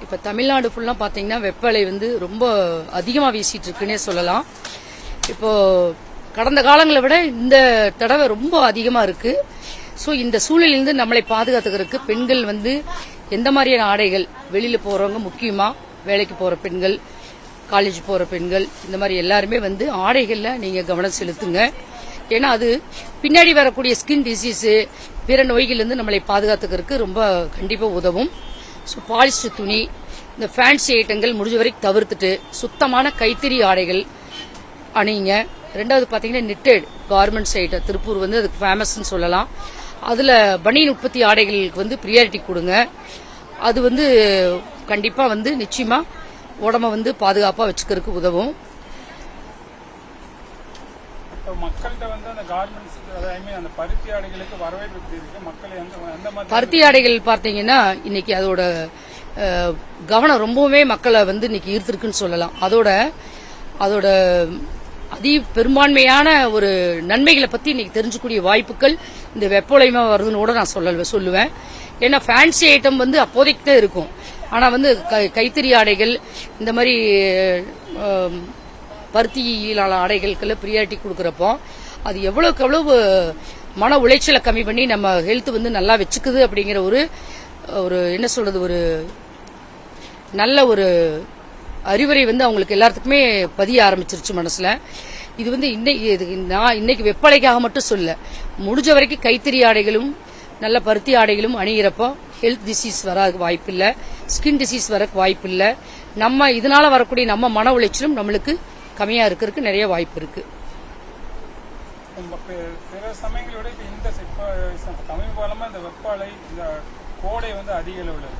இப்ப தமிழ்நாடு ஃபுல்லா பாத்தீங்கன்னா வெப்பலை வந்து ரொம்ப அதிகமா வீசிட்டு இருக்குன்னே சொல்லலாம். இப்போ கடந்த காலங்களை விட இந்த தடவை ரொம்ப அதிகமா இருக்கு. ஸோ இந்த சூழலிலிருந்து நம்மளை பாதுகாத்துக்கிறதுக்கு பெண்கள் வந்து எந்த மாதிரியான ஆடைகள், வெளியில போறவங்க முக்கியமா வேலைக்கு போற பெண்கள், காலேஜ் போற பெண்கள், இந்த மாதிரி எல்லாருமே வந்து ஆடைகள்ல நீங்க கவனம் செலுத்துங்க. ஏன்னா அது பின்னாடி வரக்கூடிய ஸ்கின் டிசீஸ், பிற நோய்களிலிருந்து நம்மளை பாதுகாத்துக்கிறதுக்கு ரொம்ப கண்டிப்பா உதவும். ஸோ பாலிஸ்டர் துணி, இந்த ஃபேன்சி ஐட்டங்கள் முடிஞ்ச வரைக்கும் தவிர்த்துட்டு சுத்தமான கைத்தறி ஆடைகள் அணிங்க. ரெண்டாவது பாத்தீங்கன்னா நிட்டட் கார்மெண்ட்ஸ் ஐட்டம், திருப்பூர் வந்து அதுக்கு ஃபேமஸ்ன்னு சொல்லலாம். அதுல பனியன் உற்பத்தி ஆடைகளுக்கு வந்து பிரியாரிட்டி கொடுங்க. அது வந்து கண்டிப்பா வந்து நிச்சயமா உடம்ப வந்து பாதுகாப்பா வச்சுக்கிறதுக்கு உதவும். மக்கள்கிட்ட வந்து அந்த கார்மெண்ட்ஸ், அந்த பருத்தி ஆடைகளுக்கு வரவேற்பு எப்படி இருக்கு? மக்கள் பருத்தி ஆடைகள் பார்த்தீங்கன்னா இன்னைக்கு அதோட கவனம் ரொம்பவே மக்களை வந்து இன்னைக்கு ஈர்த்திருக்குன்னு சொல்லலாம். அதோட பெரும்பான்மையான ஒரு நன்மைகளை பத்தி இன்னைக்கு தெரிஞ்சுக்கூடிய வாய்ப்புகள் இந்த வெப்போலைமா வருதுன்னு கூட நான் சொல்லுவேன். ஏன்னா ஃபேன்சி ஐட்டம் வந்து அப்போதைக்கு தான் இருக்கும். ஆனா வந்து கைத்தறி ஆடைகள், இந்த மாதிரி பருத்தியிலான ஆடைகளுக்கெல்லாம் பிரியாரிட்டி கொடுக்கறப்போ அது எவ்வளவுக்கு எவ்வளவு மன உளைச்சலை கம்மி பண்ணி நம்ம ஹெல்த் வந்து நல்லா வச்சுக்குது அப்படிங்கிற ஒரு என்ன சொல்றது, ஒரு நல்ல ஒரு அறிவுரை வந்து அவங்களுக்கு எல்லாத்துக்குமே பதிய ஆரம்பிச்சிருச்சு மனசுல. இது வந்து இன்னைக்கு வெப்பலைக்காக மட்டும் சொல்ல, முடிஞ்ச வரைக்கும் கைத்தறி ஆடைகளும் நல்ல பருத்தி ஆடைகளும் அணிகிறப்போ ஹெல்த் டிசீஸ் வர வாய்ப்பு இல்ல, ஸ்கின் டிசீஸ் வர வாய்ப்பு இல்ல. நம்ம இதனால வரக்கூடிய நம்ம மன உளைச்சலும் நம்மளுக்கு கம்மியா இருக்கிறதுக்கு நிறைய வாய்ப்பு இருக்கு. பிற சமயங்களோட இந்த சமீபகாலமா இந்த வெப்பாலை, இந்த கோடை வந்து அதிக அளவில்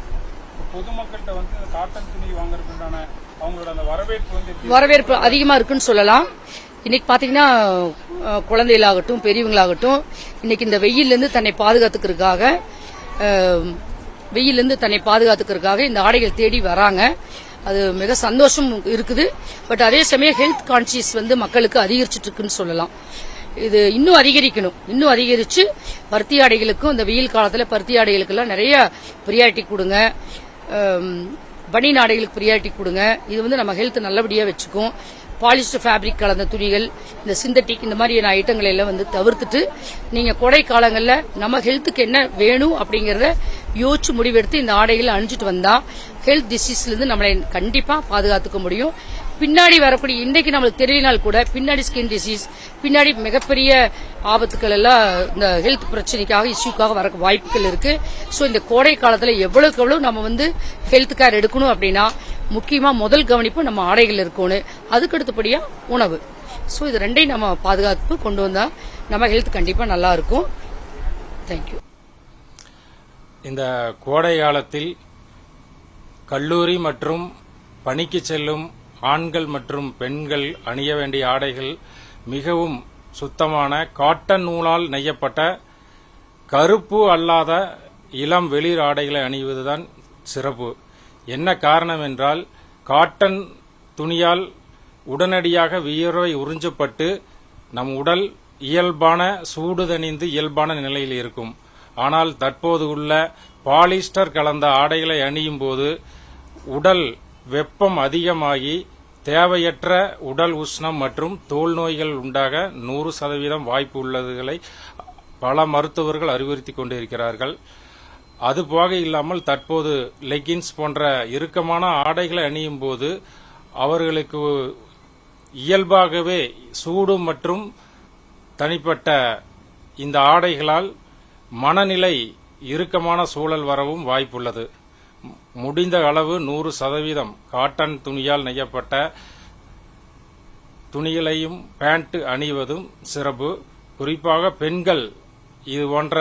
பொதுமக்கள்கிட்ட வந்து இந்த காட்டன் துணி வாங்குறதுக்கான அவங்களோட அந்த வரவேற்பு அதிகமா இருக்குன்னு சொல்லலாம். இன்னைக்கு பாத்தீங்கன்னா குழந்தைகளாகட்டும் பெரியவங்களாகட்டும் இன்னைக்கு இந்த வெயிலிருந்து தன்னை பாதுகாத்துக்கிறதுக்காக இந்த ஆடைகள் தேடி வராங்க. அது மிக சந்தோஷம் இருக்குது. பட் அதே சமயம் ஹெல்த் கான்சியஸ் வந்து மக்களுக்கு அதிகரிச்சுட்டு இருக்குன்னு சொல்லலாம். இது இன்னும் அதிகரிக்கணும். இன்னும் அதிகரிச்சு பருத்தி ஆடைகளுக்கும் இந்த வெயில் காலத்துல பருத்தி ஆடைகளுக்கெல்லாம் நிறைய பிரியாரிட்டி கொடுங்க. பனியன் ஆடைகளுக்கு பிரியாரிட்டி கொடுங்க. இது வந்து நம்ம ஹெல்த் நல்லபடியா வச்சுக்கும். பாலிஸ்டர் ஃபேப்ரிக் கலந்த துணிகள், இந்த சிந்தட்டிக், இந்த மாதிரியான ஐட்டங்களை எல்லாம் வந்து தவிர்த்துட்டு நீங்க கோடை காலங்கள்ல நம்ம ஹெல்த்துக்கு என்ன வேணும் அப்படிங்கறத யோசிச்சு முடிவெடுத்து இந்த ஆடைகளை அணிஞ்சிட்டு வந்தா ஹெல்த் டிசீஸ்ல இருந்து நம்மளை கண்டிப்பா பாதுகாத்துக்க முடியும். பின்னாடி வரக்கூடிய இன்னைக்கு நம்மளுக்கு தெரியலனால் கூட பின்னாடி ஸ்கின் டிசீஸ், பின்னாடி மிகப்பெரிய ஆபத்துக்கள் எல்லாம் இந்த ஹெல்த் பிரச்சனைக்காக இஷ்யூக்காக வர வாய்ப்புகள் இருக்கு. சோ இந்த கோடை காலத்துல எவ்வளவுக்கு எவ்வளவு நம்ம வந்து ஹெல்த் கேர் எடுக்கணும் அப்படின்னா முக்கியமா முதல் கவனிப்பு நம்ம ஆடைகள் இருக்கணும். அதுக்கு அடுத்தபடியா உணவு. சோ இது ரெண்டையும் நம்ம பாதுகாப்பு கொண்டு வந்தா நம்ம ஹெல்த் கண்டிப்பா நல்லா இருக்கும். தேங்க்யூ. இந்த கோடை காலத்தில் கல்லூரி மற்றும் பணிக்கு செல்லும் ஆண்கள் மற்றும் பெண்கள் அணிய வேண்டிய ஆடைகள் மிகவும் சுத்தமான காட்டன் நூலால் நெய்யப்பட்ட கருப்பு அல்லாத இளம் வெளிர் ஆடைகளை அணிவதுதான் சிறப்பு. என்ன காரணம் என்றால் காட்டன் துணியால் உடனடியாக வியர்வை உறிஞ்சப்பட்டு நம் உடல் இயல்பான சூடு தணிந்து இயல்பான நிலையில் இருக்கும். ஆனால் தற்போது உள்ள பாலிஸ்டர் கலந்த ஆடைகளை அணியும் போது உடல் வெப்பம் அதிகமாகி தேவையற்ற உடல் உஷ்ணம் மற்றும் தோல் நோய்கள் உண்டாக 100% வாய்ப்பு உள்ளதுகளை பல மருத்துவர்கள் அறிவுறுத்திக் கொண்டிருக்கிறார்கள். அதுபோக இல்லாமல் தற்போது லெகின்ஸ் போன்ற இறுக்கமான ஆடைகளை அணியும் போது அவர்களுக்கு இயல்பாகவே சூடு மற்றும் தனிப்பட்ட இந்த ஆடைகளால் மனநிலை இறுக்கமான சூழல் வரவும் வாய்ப்புள்ளது. முடிந்த அளவு 100% காட்டன் துணியால் நெய்யப்பட்ட துணிகளையும் பேண்ட் அணிவதும் சிறப்பு. குறிப்பாக பெண்கள் இது போன்ற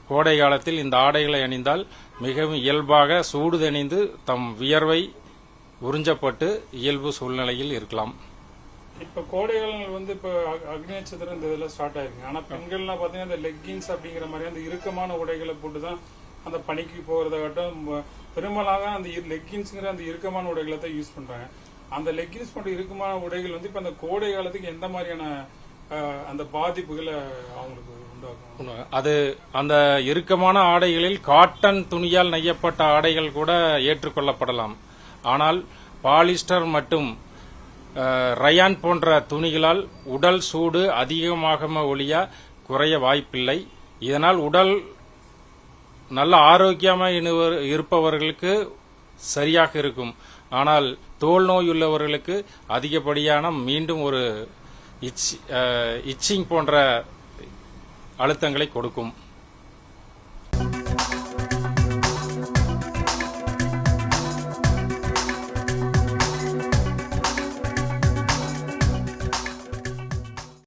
கோடை காலத்தில் இந்த ஆடைகளை அணிந்தால் மிகவும் இயல்பாக சூடு தணிந்து தம் வியர்வை உறிஞ்சப்பட்டு இயல்பு சூழ்நிலையில் இருக்கலாம். இப்ப கோடைகாலங்கள் வந்து இப்ப அக்னி நட்சத்திரம் இந்த இதெல்லாம் ஸ்டார்ட் ஆயிருக்கு. ஆனா பெண்கள்லாம் பாத்தீங்கன்னா இந்த லெக்கின்ஸ் அப்படிங்கிற மாதிரி அந்த இறுக்கமான உடைகளை போட்டுதான் அந்த பணிக்கு போறதாகட்டும் பெரும்பாலாக அந்த லெக்கின்ஸ்ங்கிற அந்த இறுக்கமான உடைகளை தான் யூஸ் பண்றாங்க. அந்த லெக்கின்ஸ் போன்ற இறுக்கமான உடைகள் வந்து இப்ப அந்த கோடை காலத்துக்கு எந்த மாதிரியான அந்த பாதிப்புகளை அவங்களுக்கு உண்டாக்கும். அது அந்த இறுக்கமான ஆடைகளில் காட்டன் துணியால் நெய்யப்பட்ட ஆடைகள் கூட ஏற்றுக்கொள்ளப்படலாம். ஆனால் பாலிஸ்டர் மற்றும் ரயான் போன்ற துணிகளால் உடல் சூடு அதிகமாக ஒழிய குறைய வாய்ப்பில்லை. இதனால் உடல் நல்ல ஆரோக்கியமாக இருப்பவர்களுக்கு சரியாக இருக்கும். ஆனால் தோல் நோய் உள்ளவர்களுக்கு அதிகப்படியான மீண்டும் ஒரு இச்சிங் போன்ற அழுத்தங்களை கொடுக்கும்.